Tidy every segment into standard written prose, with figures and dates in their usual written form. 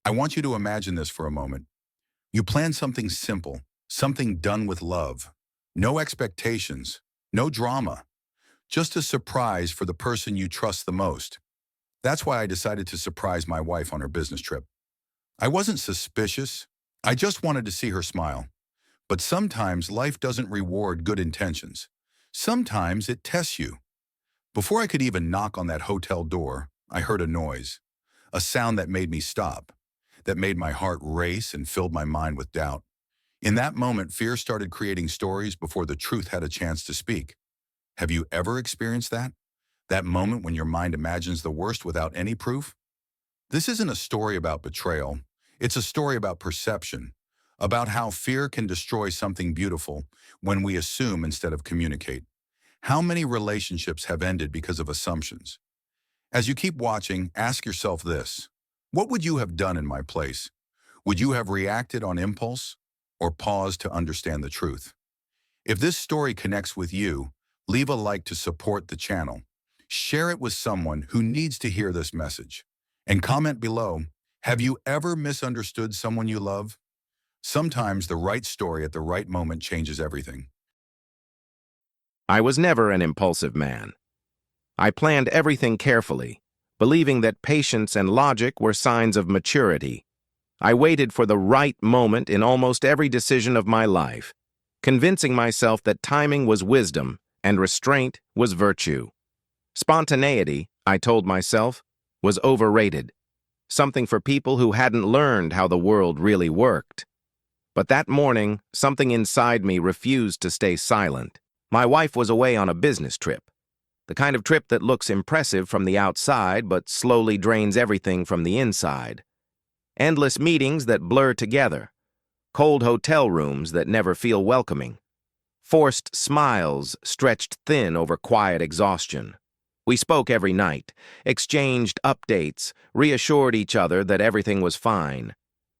I want you to imagine this for a moment. You plan something simple, something done with love. No expectations, no drama, just a surprise for the person you trust the most. That's why I decided to surprise my wife on her business trip. I wasn't suspicious. I just wanted to see her smile. But sometimes life doesn't reward good intentions. Sometimes it tests you. Before I could even knock on that hotel door, I heard a noise, a sound that made me stop, that made my heart race and filled my mind with doubt. In that moment, fear started creating stories before the truth had a chance to speak. Have you ever experienced that? That moment when your mind imagines the worst without any proof? This isn't a story about betrayal. It's a story about perception, about how fear can destroy something beautiful when we assume instead of communicate. How many relationships have ended because of assumptions? As you keep watching, ask yourself this. What would you have done in my place? Would you have reacted on impulse or paused to understand the truth? If this story connects with you, leave a like to support the channel. Share it with someone who needs to hear this message. And comment below, have you ever misunderstood someone you love? Sometimes the right story at the right moment changes everything. I was never an impulsive man. I planned everything carefully, believing that patience and logic were signs of maturity. I waited for the right moment in almost every decision of my life, convincing myself that timing was wisdom and restraint was virtue. Spontaneity, I told myself, was overrated, something for people who hadn't learned how the world really worked. But that morning, something inside me refused to stay silent. My wife was away on a business trip, the kind of trip that looks impressive from the outside but slowly drains everything from the inside. Endless meetings that blur together, cold hotel rooms that never feel welcoming, forced smiles stretched thin over quiet exhaustion. We spoke every night, exchanged updates, reassured each other that everything was fine.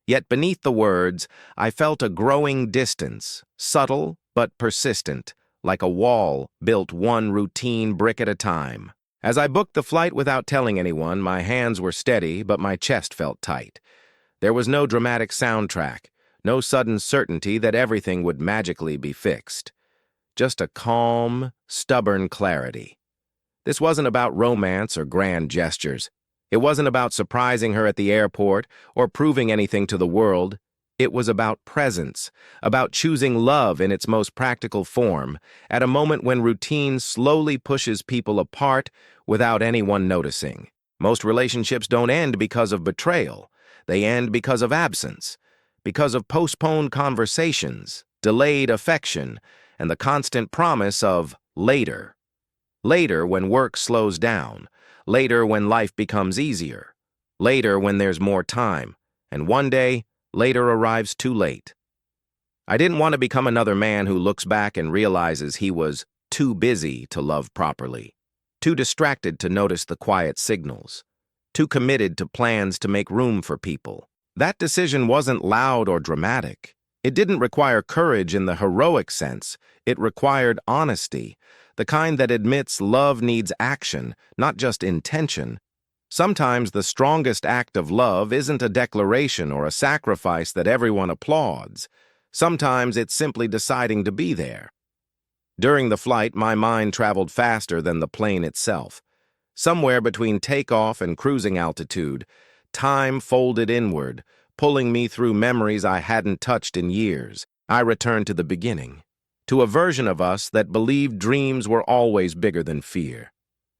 Yet beneath the words, I felt a growing distance, subtle but persistent, like a wall built one routine brick at a time. As I booked the flight without telling anyone, my hands were steady, but my chest felt tight. There was no dramatic soundtrack, no sudden certainty that everything would magically be fixed. Just a calm, stubborn clarity. This wasn't about romance or grand gestures. It wasn't about surprising her at the airport or proving anything to the world. It was about presence, about choosing love in its most practical form, at a moment when routine slowly pushes people apart without anyone noticing. Most relationships don't end because of betrayal. They end because of absence, because of postponed conversations, delayed affection, and the constant promise of later. Later when work slows down, later when life becomes easier, later when there's more time, and one day, later arrives too late. I didn't want to become another man who looks back and realizes he was too busy to love properly, too distracted to notice the quiet signals, too committed to plans to make room for people. That decision wasn't loud or dramatic. It didn't require courage in the heroic sense. It required honesty, the kind that admits love needs action, not just intention. Sometimes the strongest act of love isn't a declaration or a sacrifice that everyone applauds. Sometimes it's simply deciding to be there. During the flight, my mind traveled faster than the plane itself. Somewhere between takeoff and cruising altitude, time folded inward, pulling me through memories I hadn't touched in years. I returned to the beginning, to a version of us that believed dreams were always bigger than fear,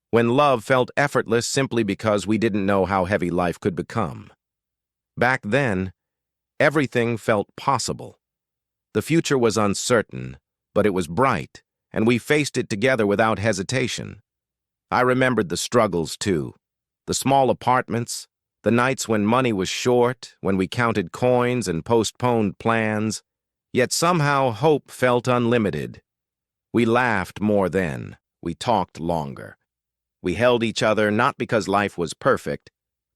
when love felt effortless simply because we didn't know how heavy life could become. Back then, everything felt possible. The future was uncertain, but it was bright, and we faced it together without hesitation. I remembered the struggles, too. The small apartments, the nights when money was short, when we counted coins and postponed plans. Yet somehow hope felt unlimited. We laughed more then. We talked longer. We held each other not because life was perfect,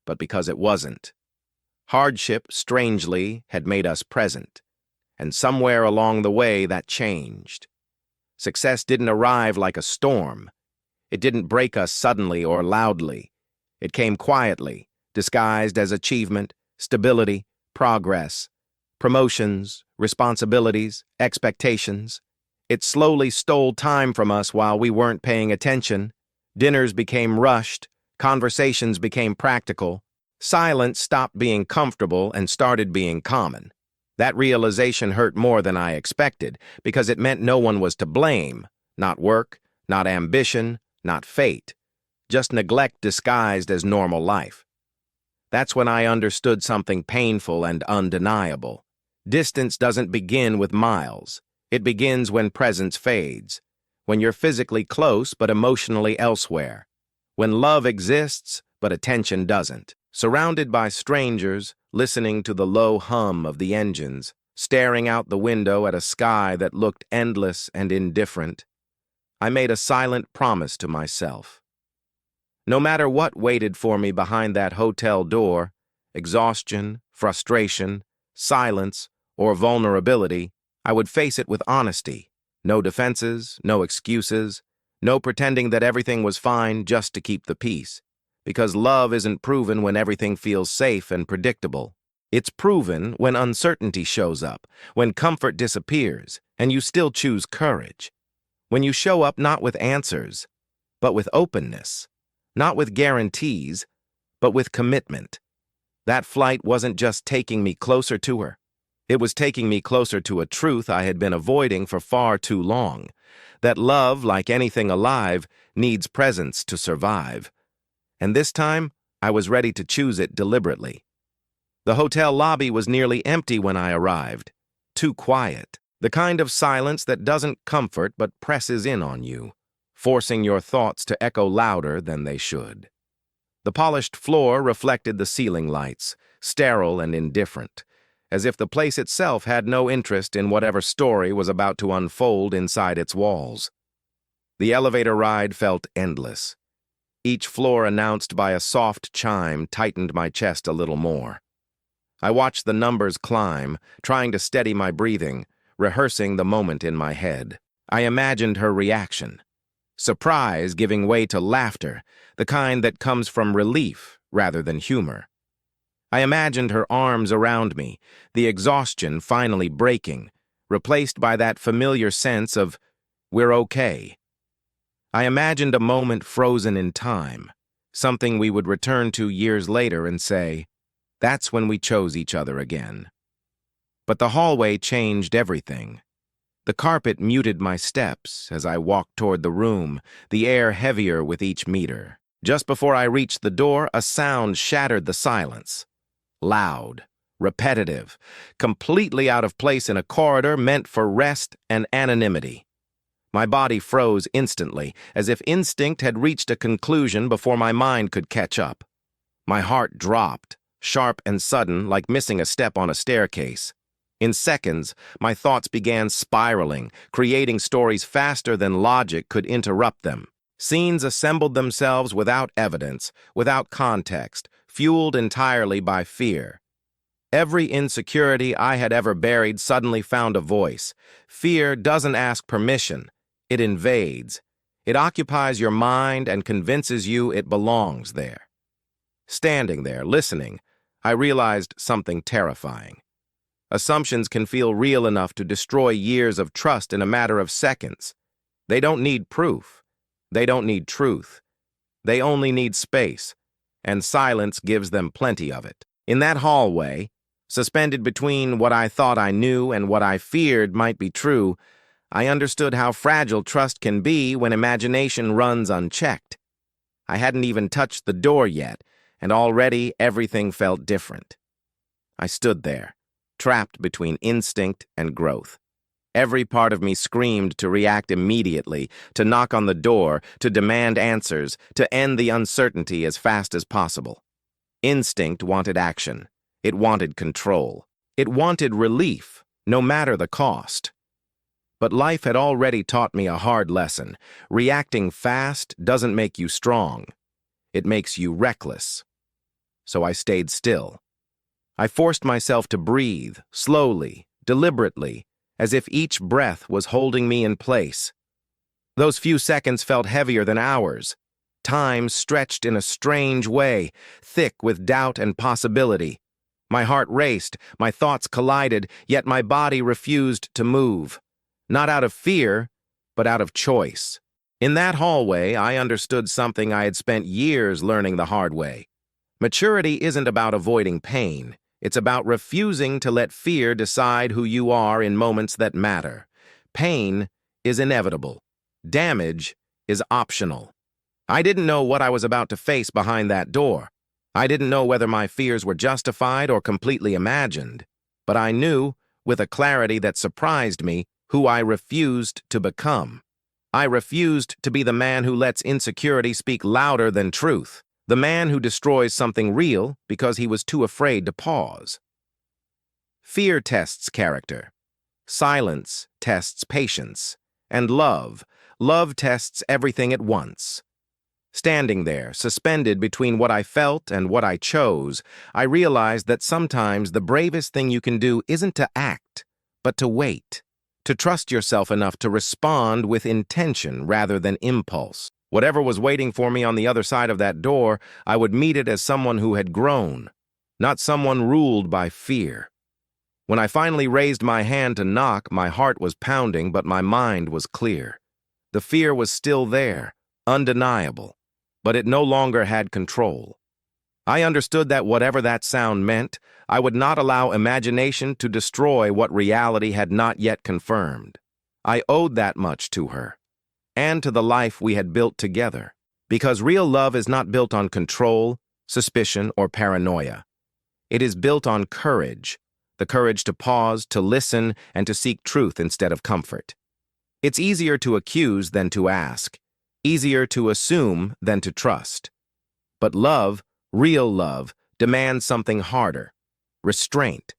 but because it wasn't. Hardship, strangely, had made us present, and somewhere along the way that changed. Success didn't arrive like a storm. It didn't break us suddenly or loudly. It came quietly, disguised as achievement, stability, progress, promotions, responsibilities, expectations. It slowly stole time from us while we weren't paying attention. Dinners became rushed, conversations became practical, silence stopped being comfortable and started being common. That realization hurt more than I expected because it meant no one was to blame, not work, not ambition, not fate, just neglect disguised as normal life. That's when I understood something painful and undeniable. Distance doesn't begin with miles. It begins when presence fades, when you're physically close but emotionally elsewhere, when love exists but attention doesn't. Surrounded by strangers, listening to the low hum of the engines, staring out the window at a sky that looked endless and indifferent, I made a silent promise to myself. No matter what waited for me behind that hotel door, exhaustion, frustration, silence, or vulnerability, I would face it with honesty. No defenses, no excuses, no pretending that everything was fine just to keep the peace. Because love isn't proven when everything feels safe and predictable. It's proven when uncertainty shows up, when comfort disappears, and you still choose courage. When you show up not with answers, but with openness. Not with guarantees, but with commitment. That flight wasn't just taking me closer to her. It was taking me closer to a truth I had been avoiding for far too long. That love, like anything alive, needs presence to survive. And this time, I was ready to choose it deliberately. The hotel lobby was nearly empty when I arrived. Too quiet. The kind of silence that doesn't comfort but presses in on you, forcing your thoughts to echo louder than they should. The polished floor reflected the ceiling lights, sterile and indifferent, as if the place itself had no interest in whatever story was about to unfold inside its walls. The elevator ride felt endless. Each floor announced by a soft chime tightened my chest a little more. I watched the numbers climb, trying to steady my breathing, rehearsing the moment in my head. I imagined her reaction. Surprise giving way to laughter, the kind that comes from relief rather than humor. I imagined her arms around me, the exhaustion finally breaking, replaced by that familiar sense of, we're okay. I imagined a moment frozen in time, something we would return to years later and say, that's when we chose each other again. But the hallway changed everything. The carpet muted my steps as I walked toward the room, the air heavier with each meter. Just before I reached the door, a sound shattered the silence. Loud, repetitive, completely out of place in a corridor meant for rest and anonymity. My body froze instantly, as if instinct had reached a conclusion before my mind could catch up. My heart dropped, sharp and sudden, like missing a step on a staircase. In seconds, my thoughts began spiraling, creating stories faster than logic could interrupt them. Scenes assembled themselves without evidence, without context, fueled entirely by fear. Every insecurity I had ever buried suddenly found a voice. Fear doesn't ask permission. It invades. It occupies your mind and convinces you it belongs there. Standing there, listening, I realized something terrifying. Assumptions can feel real enough to destroy years of trust in a matter of seconds. They don't need proof. They don't need truth. They only need space, and silence gives them plenty of it. In that hallway, suspended between what I thought I knew and what I feared might be true, I understood how fragile trust can be when imagination runs unchecked. I hadn't even touched the door yet, and already everything felt different. I stood there, trapped between instinct and growth. Every part of me screamed to react immediately, to knock on the door, to demand answers, to end the uncertainty as fast as possible. Instinct wanted action. It wanted control. It wanted relief, no matter the cost. But life had already taught me a hard lesson. Reacting fast doesn't make you strong. It makes you reckless. So I stayed still. I forced myself to breathe, slowly, deliberately, as if each breath was holding me in place. Those few seconds felt heavier than hours. Time stretched in a strange way, thick with doubt and possibility. My heart raced, my thoughts collided, yet my body refused to move. Not out of fear, but out of choice. In that hallway, I understood something I had spent years learning the hard way. Maturity isn't about avoiding pain. It's about refusing to let fear decide who you are in moments that matter. Pain is inevitable. Damage is optional. I didn't know what I was about to face behind that door. I didn't know whether my fears were justified or completely imagined. But I knew, with a clarity that surprised me, who I refused to become. I refused to be the man who lets insecurity speak louder than truth. The man who destroys something real because he was too afraid to pause. Fear tests character. Silence tests patience. And love tests everything at once. Standing there, suspended between what I felt and what I chose, I realized that sometimes the bravest thing you can do isn't to act, but to wait. To trust yourself enough to respond with intention rather than impulse. Whatever was waiting for me on the other side of that door, I would meet it as someone who had grown, not someone ruled by fear. When I finally raised my hand to knock, my heart was pounding, but my mind was clear. The fear was still there, undeniable, but it no longer had control. I understood that whatever that sound meant, I would not allow imagination to destroy what reality had not yet confirmed. I owed that much to her, and to the life we had built together, because real love is not built on control, suspicion, or paranoia. It is built on courage, the courage to pause, to listen, and to seek truth instead of comfort. It's easier to accuse than to ask, easier to assume than to trust. But love, real love, demands something harder: restraint.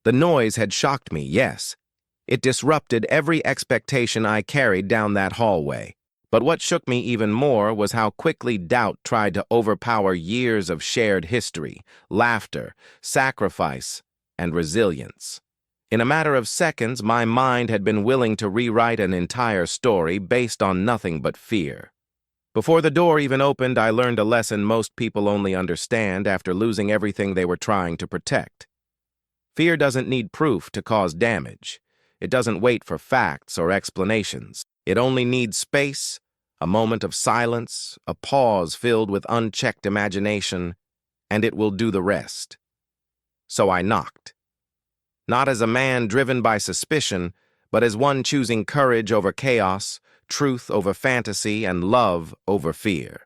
The noise had shocked me, yes. It disrupted every expectation I carried down that hallway. But what shook me even more was how quickly doubt tried to overpower years of shared history, laughter, sacrifice, and resilience. In a matter of seconds, my mind had been willing to rewrite an entire story based on nothing but fear. Before the door even opened, I learned a lesson most people only understand after losing everything they were trying to protect. Fear doesn't need proof to cause damage. It doesn't wait for facts or explanations. It only needs space, a moment of silence, a pause filled with unchecked imagination, and it will do the rest. So I knocked. Not as a man driven by suspicion, but as one choosing courage over chaos, truth over fantasy, and love over fear.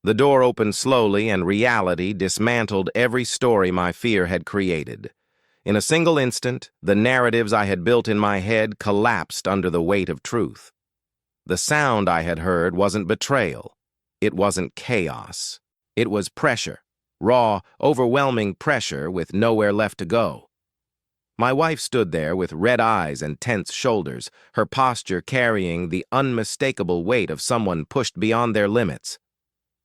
The door opened slowly, and reality dismantled every story my fear had created. In a single instant, the narratives I had built in my head collapsed under the weight of truth. The sound I had heard wasn't betrayal. It wasn't chaos. It was pressure, raw, overwhelming pressure with nowhere left to go. My wife stood there with red eyes and tense shoulders, her posture carrying the unmistakable weight of someone pushed beyond their limits.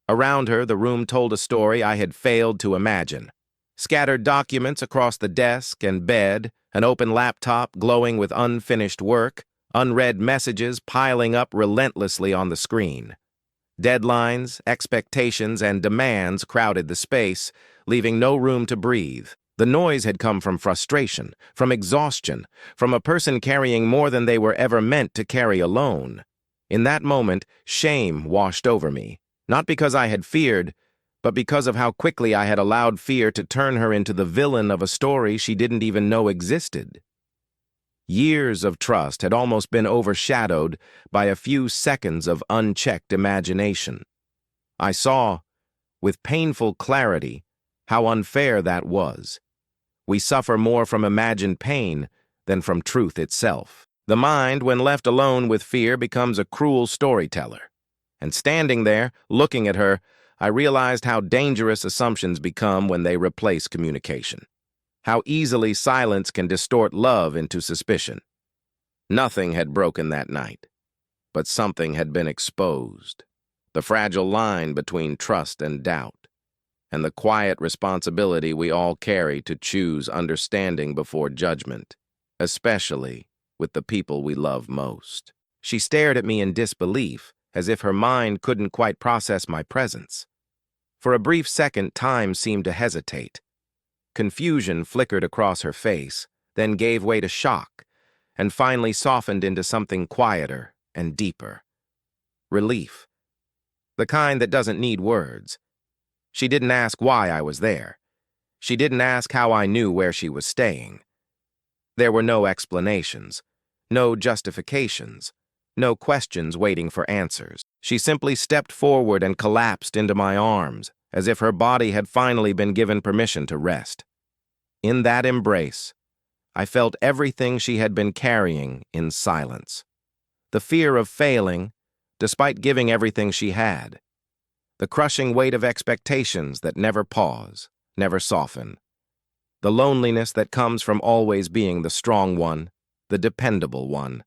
Around her, the room told a story I had failed to imagine. Scattered documents across the desk and bed, an open laptop glowing with unfinished work, unread messages piling up relentlessly on the screen. Deadlines, expectations, and demands crowded the space, leaving no room to breathe. The noise had come from frustration, from exhaustion, from a person carrying more than they were ever meant to carry alone. In that moment, shame washed over me, not because I had feared, but because of how quickly I had allowed fear to turn her into the villain of a story she didn't even know existed. Years of trust had almost been overshadowed by a few seconds of unchecked imagination. I saw, with painful clarity, how unfair that was. We suffer more from imagined pain than from truth itself. The mind, when left alone with fear, becomes a cruel storyteller. And standing there, looking at her, I realized how dangerous assumptions become when they replace communication. How easily silence can distort love into suspicion. Nothing had broken that night, but something had been exposed. The fragile line between trust and doubt, and the quiet responsibility we all carry to choose understanding before judgment, especially with the people we love most. She stared at me in disbelief, as if her mind couldn't quite process my presence. For a brief second, time seemed to hesitate. Confusion flickered across her face, then gave way to shock, and finally softened into something quieter and deeper. Relief. The kind that doesn't need words. She didn't ask why I was there. She didn't ask how I knew where she was staying. There were no explanations, no justifications, no questions waiting for answers. She simply stepped forward and collapsed into my arms, as if her body had finally been given permission to rest. In that embrace, I felt everything she had been carrying in silence. The fear of failing, despite giving everything she had. The crushing weight of expectations that never pause, never soften. The loneliness that comes from always being the strong one, the dependable one,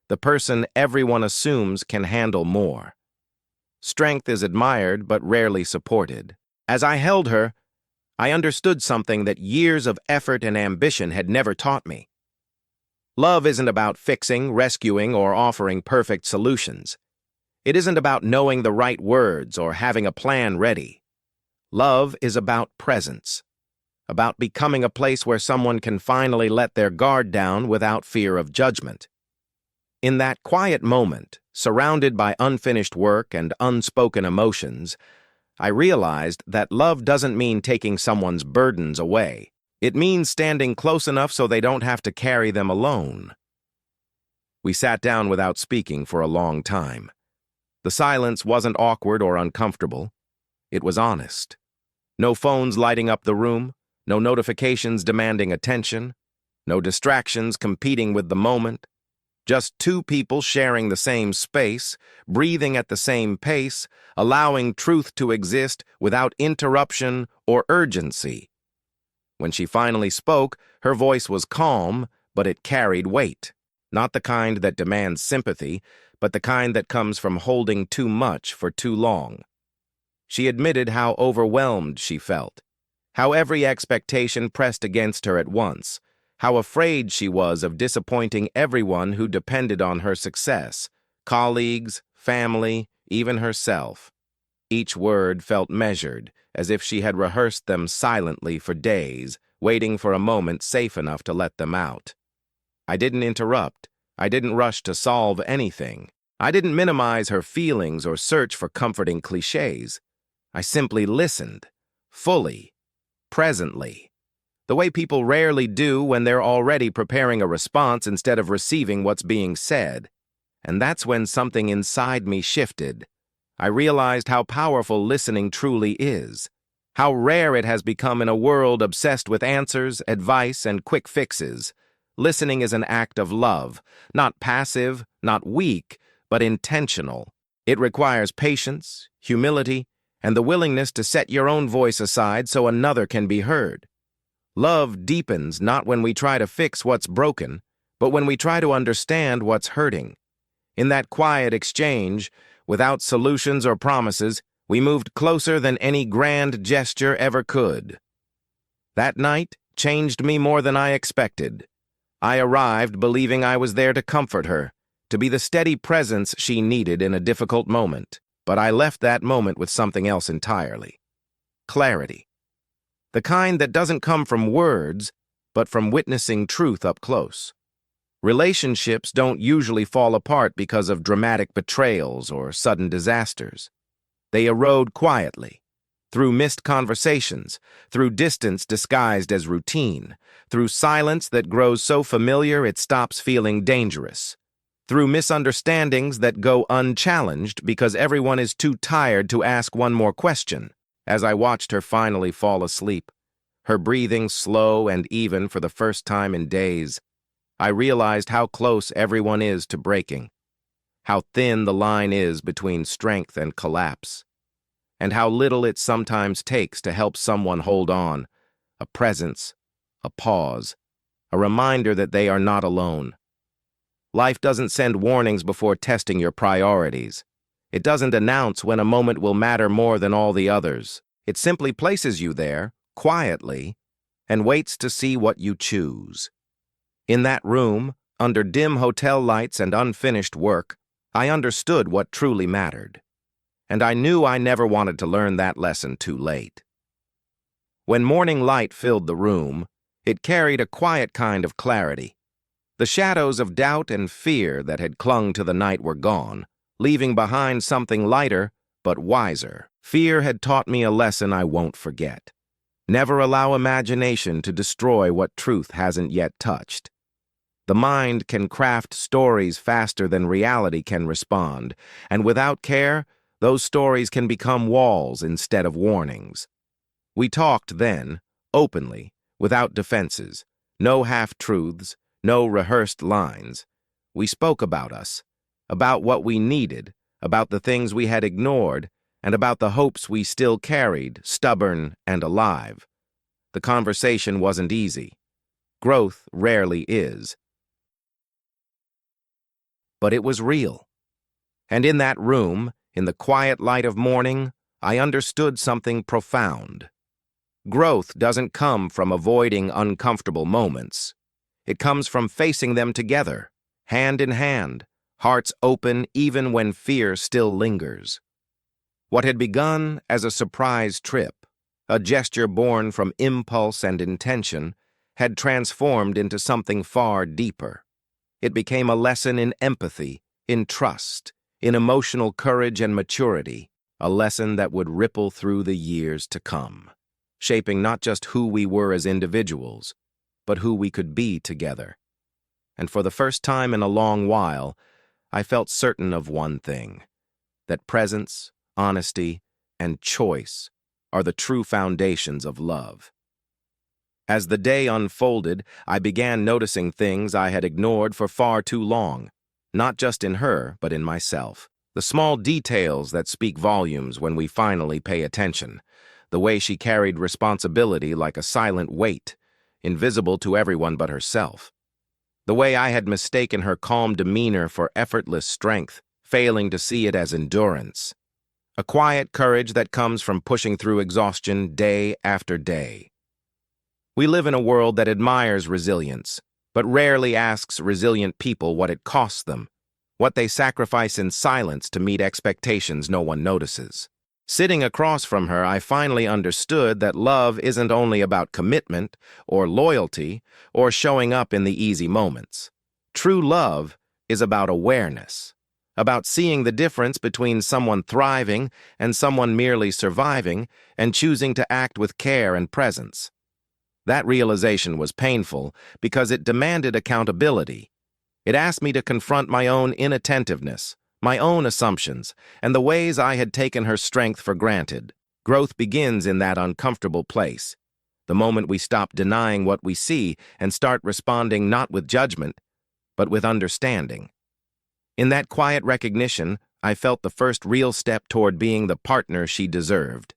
the person everyone assumes can handle more. Strength is admired but rarely supported. As I held her, I understood something that years of effort and ambition had never taught me. Love isn't about fixing, rescuing, or offering perfect solutions. It isn't about knowing the right words or having a plan ready. Love is about presence, about becoming a place where someone can finally let their guard down without fear of judgment. In that quiet moment, surrounded by unfinished work and unspoken emotions, I realized that love doesn't mean taking someone's burdens away. It means standing close enough so they don't have to carry them alone. We sat down without speaking for a long time. The silence wasn't awkward or uncomfortable. It was honest. No phones lighting up the room, no notifications demanding attention, no distractions competing with the moment. Just two people sharing the same space, breathing at the same pace, allowing truth to exist without interruption or urgency. When she finally spoke, her voice was calm, but it carried weight. Not the kind that demands sympathy, but the kind that comes from holding too much for too long. She admitted how overwhelmed she felt, how every expectation pressed against her at once, how afraid she was of disappointing everyone who depended on her success, colleagues, family, even herself. Each word felt measured, as if she had rehearsed them silently for days, waiting for a moment safe enough to let them out. I didn't interrupt. I didn't rush to solve anything. I didn't minimize her feelings or search for comforting cliches. I simply listened, fully, presently, the way people rarely do when they're already preparing a response instead of receiving what's being said. And that's when something inside me shifted. I realized how powerful listening truly is, how rare it has become in a world obsessed with answers, advice, and quick fixes. Listening is an act of love, not passive, not weak, but intentional. It requires patience, humility, and the willingness to set your own voice aside so another can be heard. Love deepens not when we try to fix what's broken, but when we try to understand what's hurting. In that quiet exchange, without solutions or promises, we moved closer than any grand gesture ever could. That night changed me more than I expected. I arrived believing I was there to comfort her, to be the steady presence she needed in a difficult moment. But I left that moment with something else entirely. Clarity. The kind that doesn't come from words, but from witnessing truth up close. Relationships don't usually fall apart because of dramatic betrayals or sudden disasters. They erode quietly, through missed conversations, through distance disguised as routine, through silence that grows so familiar it stops feeling dangerous, through misunderstandings that go unchallenged because everyone is too tired to ask one more question. As I watched her finally fall asleep, her breathing slow and even for the first time in days, I realized how close everyone is to breaking, how thin the line is between strength and collapse, and how little it sometimes takes to help someone hold on, a presence, a pause, a reminder that they are not alone. Life doesn't send warnings before testing your priorities. It doesn't announce when a moment will matter more than all the others. It simply places you there, quietly, and waits to see what you choose. In that room, under dim hotel lights and unfinished work, I understood what truly mattered. And I knew I never wanted to learn that lesson too late. When morning light filled the room, it carried a quiet kind of clarity. The shadows of doubt and fear that had clung to the night were gone, leaving behind something lighter but wiser. Fear had taught me a lesson I won't forget. Never allow imagination to destroy what truth hasn't yet touched. The mind can craft stories faster than reality can respond, and without care, those stories can become walls instead of warnings. We talked then, openly, without defenses, no half-truths, no rehearsed lines. We spoke about us, about what we needed, about the things we had ignored, and about the hopes we still carried, stubborn and alive. The conversation wasn't easy. Growth rarely is. But it was real. And in that room, in the quiet light of morning, I understood something profound. Growth doesn't come from avoiding uncomfortable moments. It comes from facing them together, hand in hand, hearts open even when fear still lingers. What had begun as a surprise trip, a gesture born from impulse and intention, had transformed into something far deeper. It became a lesson in empathy, in trust, in emotional courage and maturity, a lesson that would ripple through the years to come, shaping not just who we were as individuals, but who we could be together. And for the first time in a long while, I felt certain of one thing, that presence, honesty, and choice are the true foundations of love. As the day unfolded, I began noticing things I had ignored for far too long, not just in her, but in myself. The small details that speak volumes when we finally pay attention. The way she carried responsibility like a silent weight, invisible to everyone but herself. The way I had mistaken her calm demeanor for effortless strength, failing to see it as endurance. A quiet courage that comes from pushing through exhaustion day after day. We live in a world that admires resilience, but rarely asks resilient people what it costs them, what they sacrifice in silence to meet expectations no one notices. Sitting across from her, I finally understood that love isn't only about commitment or loyalty or showing up in the easy moments. True love is about awareness, about seeing the difference between someone thriving and someone merely surviving and choosing to act with care and presence. That realization was painful because it demanded accountability. It asked me to confront my own inattentiveness, my own assumptions, and the ways I had taken her strength for granted. Growth begins in that uncomfortable place, the moment we stop denying what we see and start responding not with judgment, but with understanding. In that quiet recognition, I felt the first real step toward being the partner she deserved.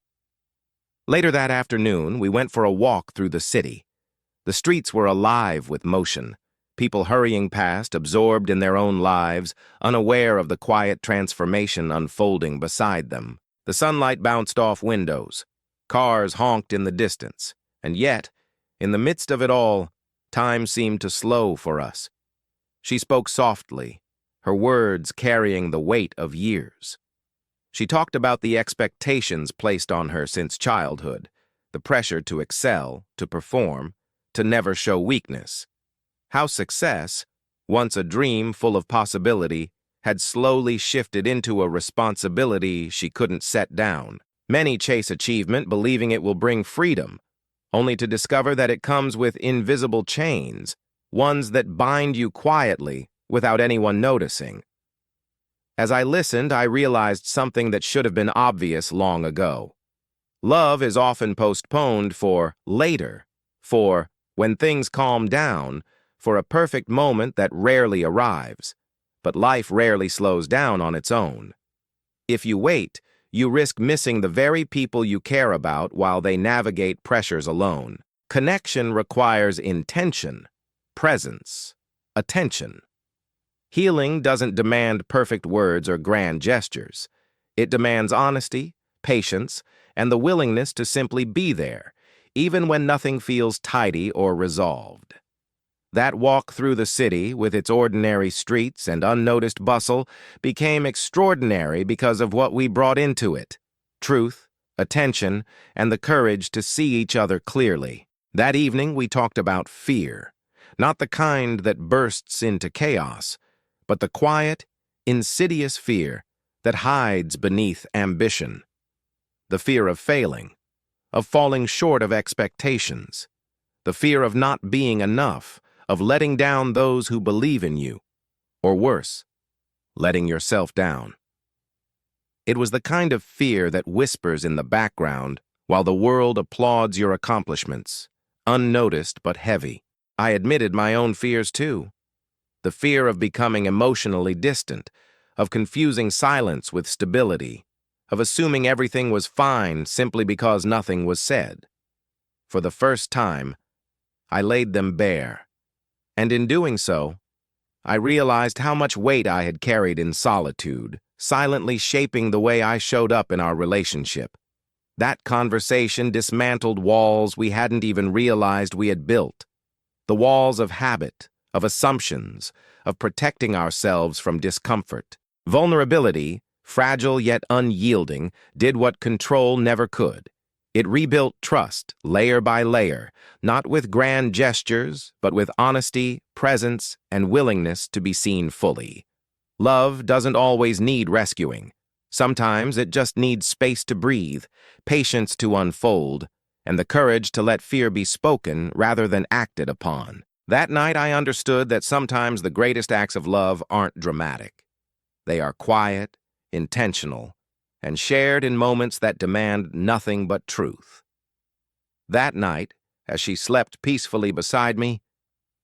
Later that afternoon, we went for a walk through the city. The streets were alive with motion, people hurrying past, absorbed in their own lives, unaware of the quiet transformation unfolding beside them. The sunlight bounced off windows. Cars honked in the distance. And yet, in the midst of it all, time seemed to slow for us. She spoke softly, her words carrying the weight of years. She talked about the expectations placed on her since childhood, the pressure to excel, to perform, to never show weakness. How success, once a dream full of possibility, had slowly shifted into a responsibility she couldn't set down. Many chase achievement believing it will bring freedom, only to discover that it comes with invisible chains, ones that bind you quietly without anyone noticing. As I listened, I realized something that should have been obvious long ago. Love is often postponed for later, for when things calm down, for a perfect moment that rarely arrives. But life rarely slows down on its own. If you wait, you risk missing the very people you care about while they navigate pressures alone. Connection requires intention, presence, attention. Healing doesn't demand perfect words or grand gestures. It demands honesty, patience, and the willingness to simply be there, even when nothing feels tidy or resolved. That walk through the city, with its ordinary streets and unnoticed bustle, became extraordinary because of what we brought into it: truth, attention, and the courage to see each other clearly. That evening, we talked about fear, not the kind that bursts into chaos, but the quiet, insidious fear that hides beneath ambition. The fear of failing, of falling short of expectations, the fear of not being enough, of letting down those who believe in you, or worse, letting yourself down. It was the kind of fear that whispers in the background while the world applauds your accomplishments, unnoticed but heavy. I admitted my own fears too. The fear of becoming emotionally distant, of confusing silence with stability, of assuming everything was fine simply because nothing was said. For the first time, I laid them bare, and in doing so, I realized how much weight I had carried in solitude, silently shaping the way I showed up in our relationship. That conversation dismantled walls we hadn't even realized we had built. The walls of habit, of assumptions, of protecting ourselves from discomfort. Vulnerability, fragile yet unyielding, did what control never could. It rebuilt trust, layer by layer, not with grand gestures, but with honesty, presence, and willingness to be seen fully. Love doesn't always need rescuing. Sometimes it just needs space to breathe, patience to unfold, and the courage to let fear be spoken rather than acted upon. That night I understood that sometimes the greatest acts of love aren't dramatic. They are quiet, intentional, and shared in moments that demand nothing but truth. That night, as she slept peacefully beside me,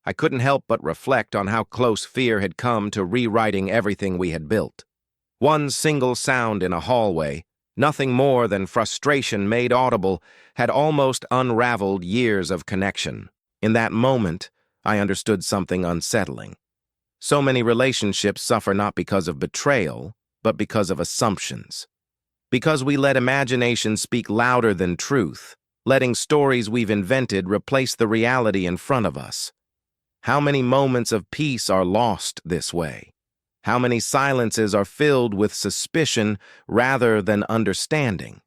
I couldn't help but reflect on how close fear had come to rewriting everything we had built. One single sound in a hallway, nothing more than frustration made audible, had almost unraveled years of connection. In that moment, I understood something unsettling. So many relationships suffer not because of betrayal, but because of assumptions. Because we let imagination speak louder than truth, letting stories we've invented replace the reality in front of us. How many moments of peace are lost this way? How many silences are filled with suspicion rather than understanding?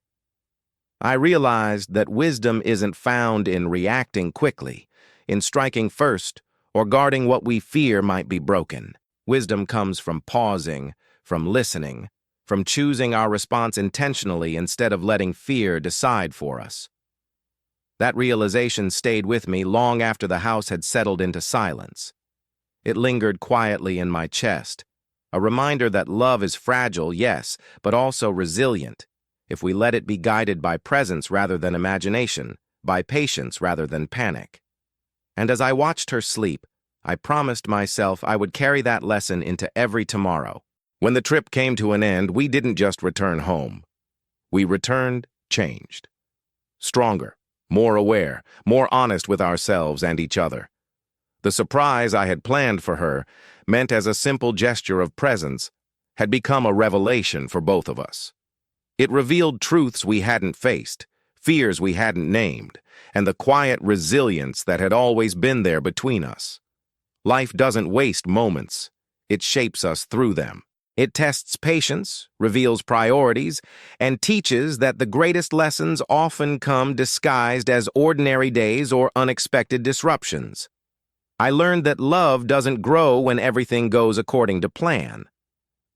I realized that wisdom isn't found in reacting quickly, in striking first, or guarding what we fear might be broken. Wisdom comes from pausing, from listening, from choosing our response intentionally instead of letting fear decide for us. That realization stayed with me long after the house had settled into silence. It lingered quietly in my chest, a reminder that love is fragile, yes, but also resilient, if we let it be guided by presence rather than imagination, by patience rather than panic. And as I watched her sleep, I promised myself I would carry that lesson into every tomorrow. When the trip came to an end, we didn't just return home. We returned changed. Stronger, more aware, more honest with ourselves and each other. The surprise I had planned for her, meant as a simple gesture of presence, had become a revelation for both of us. It revealed truths we hadn't faced, fears we hadn't named, and the quiet resilience that had always been there between us. Life doesn't waste moments. It shapes us through them. It tests patience, reveals priorities, and teaches that the greatest lessons often come disguised as ordinary days or unexpected disruptions. I learned that love doesn't grow when everything goes according to plan.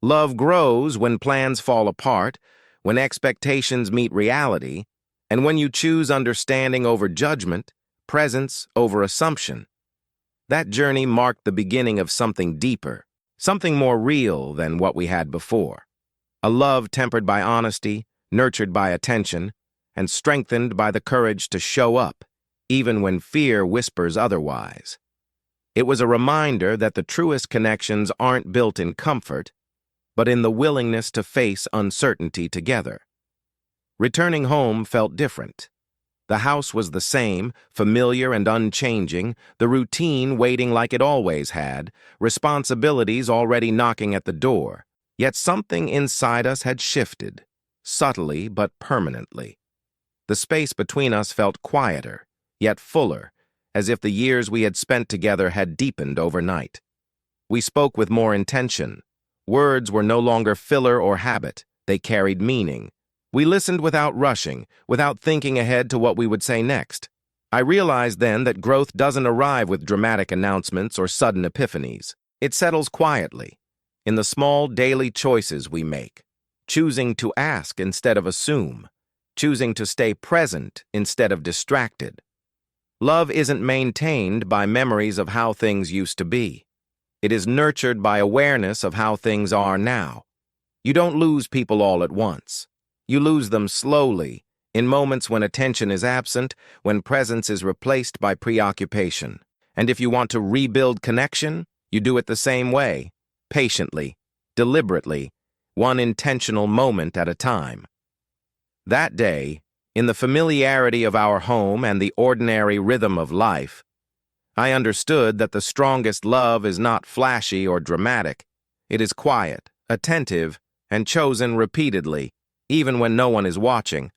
Love grows when plans fall apart, when expectations meet reality, and when you choose understanding over judgment, presence over assumption. That journey marked the beginning of something deeper, something more real than what we had before. A love tempered by honesty, nurtured by attention, and strengthened by the courage to show up, even when fear whispers otherwise. It was a reminder that the truest connections aren't built in comfort, but in the willingness to face uncertainty together. Returning home felt different. The house was the same, familiar and unchanging, the routine waiting like it always had, responsibilities already knocking at the door. Yet something inside us had shifted, subtly but permanently. The space between us felt quieter, yet fuller, as if the years we had spent together had deepened overnight. We spoke with more intention. Words were no longer filler or habit, they carried meaning. We listened without rushing, without thinking ahead to what we would say next. I realized then that growth doesn't arrive with dramatic announcements or sudden epiphanies. It settles quietly, in the small daily choices we make, choosing to ask instead of assume, choosing to stay present instead of distracted. Love isn't maintained by memories of how things used to be. It is nurtured by awareness of how things are now. You don't lose people all at once. You lose them slowly, in moments when attention is absent, when presence is replaced by preoccupation. And if you want to rebuild connection, you do it the same way, patiently, deliberately, one intentional moment at a time. That day, in the familiarity of our home and the ordinary rhythm of life, I understood that the strongest love is not flashy or dramatic. It is quiet, attentive, and chosen repeatedly, even when no one is watching.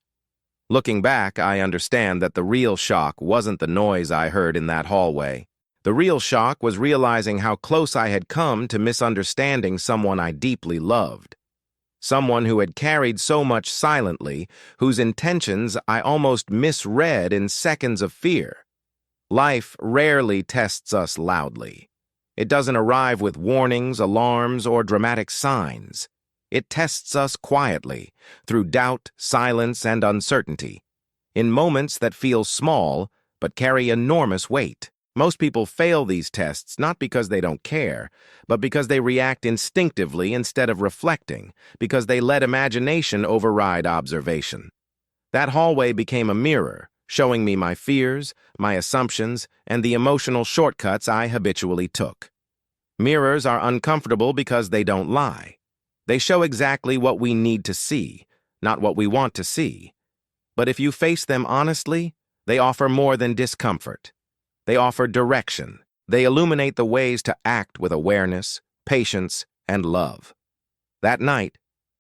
Looking back, I understand that the real shock wasn't the noise I heard in that hallway. The real shock was realizing how close I had come to misunderstanding someone I deeply loved. Someone who had carried so much silently, whose intentions I almost misread in seconds of fear. Life rarely tests us loudly. It doesn't arrive with warnings, alarms, or dramatic signs. It tests us quietly, through doubt, silence, and uncertainty, in moments that feel small but carry enormous weight. Most people fail these tests not because they don't care, but because they react instinctively instead of reflecting, because they let imagination override observation. That hallway became a mirror, showing me my fears, my assumptions, and the emotional shortcuts I habitually took. Mirrors are uncomfortable because they don't lie. They show exactly what we need to see, not what we want to see. But if you face them honestly, they offer more than discomfort. They offer direction. They illuminate the ways to act with awareness, patience, and love. That night,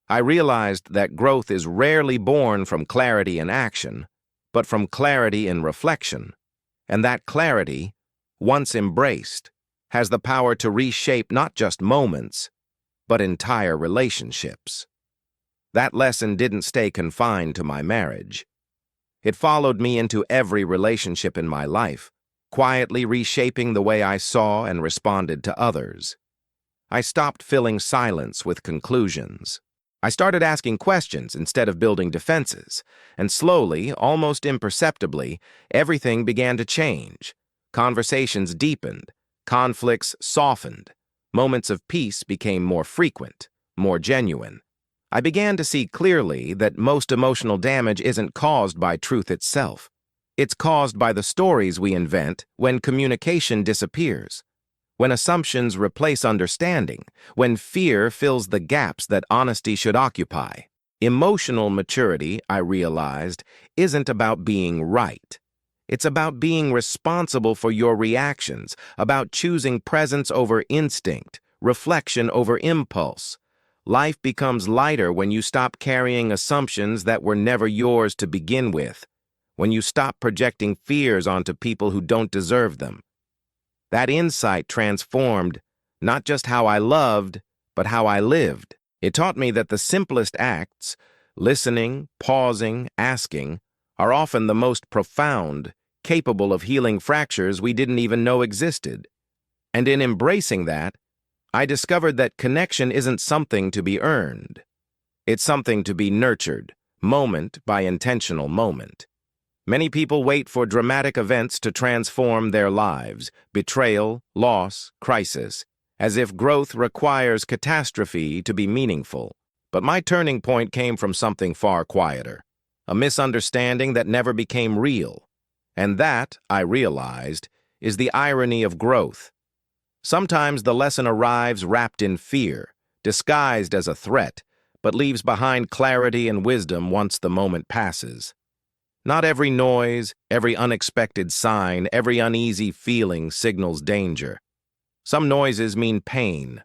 I realized that growth is rarely born from clarity in action, but from clarity in reflection. And that clarity, once embraced, has the power to reshape not just moments, but entire relationships. That lesson didn't stay confined to my marriage. It followed me into every relationship in my life, quietly reshaping the way I saw and responded to others. I stopped filling silence with conclusions. I started asking questions instead of building defenses, and slowly, almost imperceptibly, everything began to change. Conversations deepened, conflicts softened, moments of peace became more frequent, more genuine. I began to see clearly that most emotional damage isn't caused by truth itself. It's caused by the stories we invent when communication disappears, when assumptions replace understanding, when fear fills the gaps that honesty should occupy. Emotional maturity, I realized, isn't about being right. It's about being responsible for your reactions, about choosing presence over instinct, reflection over impulse. Life becomes lighter when you stop carrying assumptions that were never yours to begin with, when you stop projecting fears onto people who don't deserve them. That insight transformed not just how I loved, but how I lived. It taught me that the simplest acts, listening, pausing, asking, are often the most profound, capable of healing fractures we didn't even know existed. And in embracing that, I discovered that connection isn't something to be earned. It's something to be nurtured, moment by intentional moment. Many people wait for dramatic events to transform their lives, betrayal, loss, crisis, as if growth requires catastrophe to be meaningful. But my turning point came from something far quieter, a misunderstanding that never became real. And that, I realized, is the irony of growth. Sometimes the lesson arrives wrapped in fear, disguised as a threat, but leaves behind clarity and wisdom once the moment passes. Not every noise, every unexpected sign, every uneasy feeling signals danger. Some noises mean pain.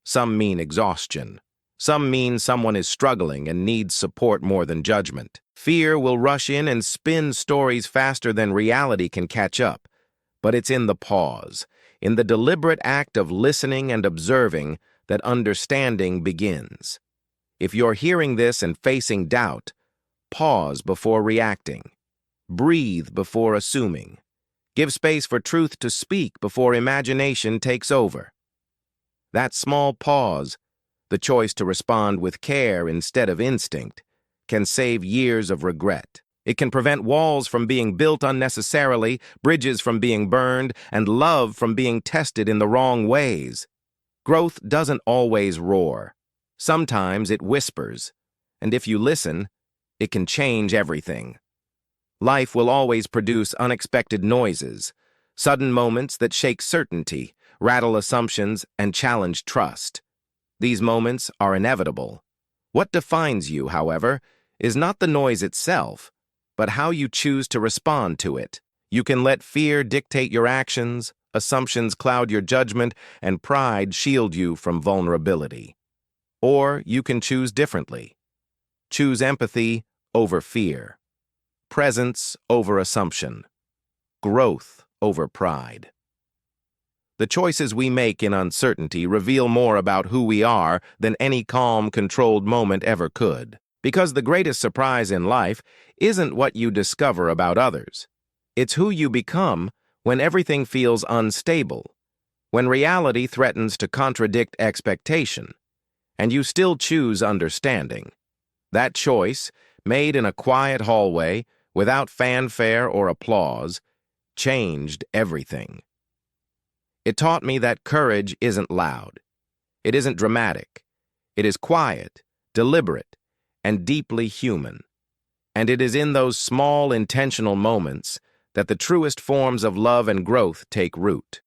Some mean exhaustion. Some mean someone is struggling and needs support more than judgment. Fear will rush in and spin stories faster than reality can catch up. But it's in the pause, in the deliberate act of listening and observing, that understanding begins. If you're hearing this and facing doubt, pause before reacting. Breathe before assuming. Give space for truth to speak before imagination takes over. That small pause, the choice to respond with care instead of instinct, can save years of regret. It can prevent walls from being built unnecessarily, bridges from being burned, and love from being tested in the wrong ways. Growth doesn't always roar. Sometimes it whispers, and if you listen, it can change everything. Life will always produce unexpected noises, sudden moments that shake certainty, rattle assumptions, and challenge trust. These moments are inevitable. What defines you, however, is not the noise itself, but how you choose to respond to it. You can let fear dictate your actions, assumptions cloud your judgment, and pride shield you from vulnerability. Or you can choose differently. Choose empathy over fear, presence over assumption, growth over pride. The choices we make in uncertainty reveal more about who we are than any calm, controlled moment ever could. Because the greatest surprise in life isn't what you discover about others. It's who you become when everything feels unstable, when reality threatens to contradict expectation, and you still choose understanding. That choice, made in a quiet hallway, without fanfare or applause, changed everything. It taught me that courage isn't loud. It isn't dramatic. It is quiet, deliberate, and deeply human. And it is in those small, intentional moments that the truest forms of love and growth take root.